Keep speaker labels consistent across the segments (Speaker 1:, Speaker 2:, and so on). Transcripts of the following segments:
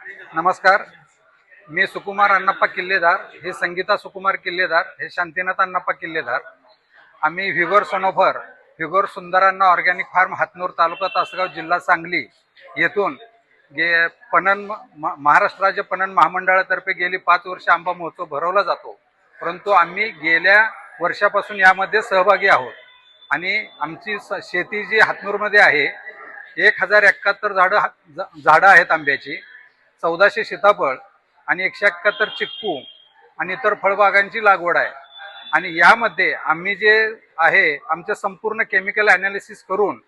Speaker 1: नमस्कार. मी सुकुमार अण्णाप्पा किल्लेदार, हे संगीता सुकुमार किल्लेदार, हे शांतीनाथ अण्णाप्पा किल्लेदार. आम्ही व्हिगोर सनोफर, व्हिगोर सुंदरांना ऑर्गॅनिक फार्म, हातनूर, तालुका तासगाव, जिल्हा सांगली येथून पणन महाराष्ट्र राज्य पणन महामंडळातर्फे गेली 5 वर्ष आंबा महोत्सव भरवला जातो. परंतु आम्ही गेल्या वर्षापासून यामध्ये सहभागी आहोत आणि आमची शेती जी हातनूरमध्ये आहे 1071 झाडं आहेत आंब्याची, 1400 सीताफळ आणि 171 चिक्कू आणि इतर फळबागांची लागवड आहे. आणि यामध्ये आम्ही जे आहे आमचं संपूर्ण केमिकल ॲनालिसिस करून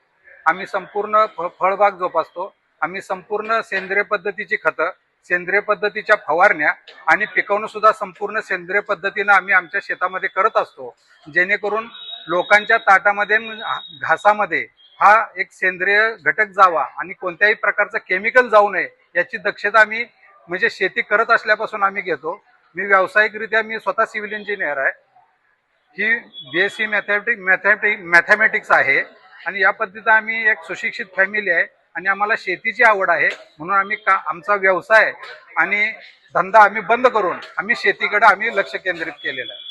Speaker 1: आम्ही संपूर्ण फळबाग जोपासतो. आम्ही संपूर्ण सेंद्रिय पद्धतीची खतं, सेंद्रिय पद्धतीच्या फवारण्या आणि पिकवणं सुद्धा संपूर्ण सेंद्रिय पद्धतीनं आम्ही आमच्या शेतामध्ये करत असतो, जेणेकरून लोकांच्या ताटामध्ये घासामध्ये हा एक सेंद्रिय घटक जावा आणि कोणत्याही प्रकारचं केमिकल जाऊ नये याची दक्षता आम्ही म्हणजे शेती करत असल्यापासून आम्ही घेतो. मी व्यावसायिकरित्या मी स्वतः सिव्हिल इंजिनियर आहे. ही BSc मॅथमॅटिक्स आहे आणि या पद्धतीनं आम्ही एक सुशिक्षित फॅमिली आहे आणि आम्हाला शेतीची आवड आहे, म्हणून आम्ही आमचा व्यवसाय आणि धंदा आम्ही बंद करून आम्ही शेतीकडे आम्ही लक्ष केंद्रित केलेलं आहे.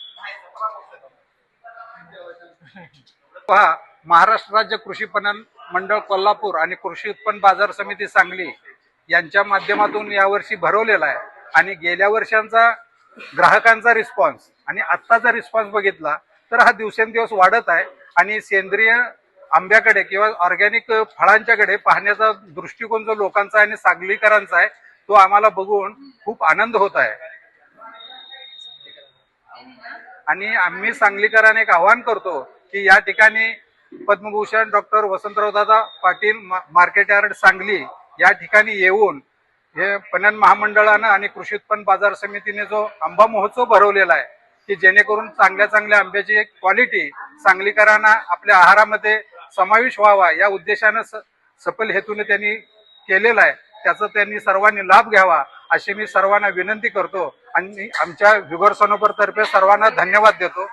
Speaker 1: पहा, महाराष्ट्र राज्य कृषी पणन मंडळ कोल्हापूर आणि कृषी उत्पन्न बाजार समिती सांगली यांच्या माध्यमातून यावर्षी भरवलेला आहे आणि गेल्या वर्षांचा ग्राहकांचा रिस्पॉन्स आणि आत्ताचा रिस्पॉन्स बघितला तर हा दिवसेंदिवस वाढत आहे आणि सेंद्रिय आंब्याकडे किंवा ऑर्गॅनिक फळांच्याकडे पाहण्याचा दृष्टिकोन जो लोकांचा आहे आणि सांगलीकरांचा आहे तो आम्हाला बघून खूप आनंद होत आहे. आणि आम्ही सांगलीकरांना एक आवाहन करतो की या ठिकाणी Padma Bhushan doctor Vasantraodada Patil market yard Sangli या ठिकाणी येऊन हे पणन महामंडळानं आणि कृषी उत्पन्न बाजार समितीने जो आंबा महोत्सव भरवलेला आहे की जेणेकरून चांगल्या आंब्याची एक क्वालिटी सांगलीकरांना आपल्या आहारामध्ये समावेश व्हावा या उद्देशानं सफल हेतूने त्यांनी केलेला आहे. त्याचा त्यांनी सर्वांनी लाभ घ्यावा अशी मी सर्वांना विनंती करतो आणि आमच्या व्हिगोर सनोफर तर्फे सर्वांना धन्यवाद देतो.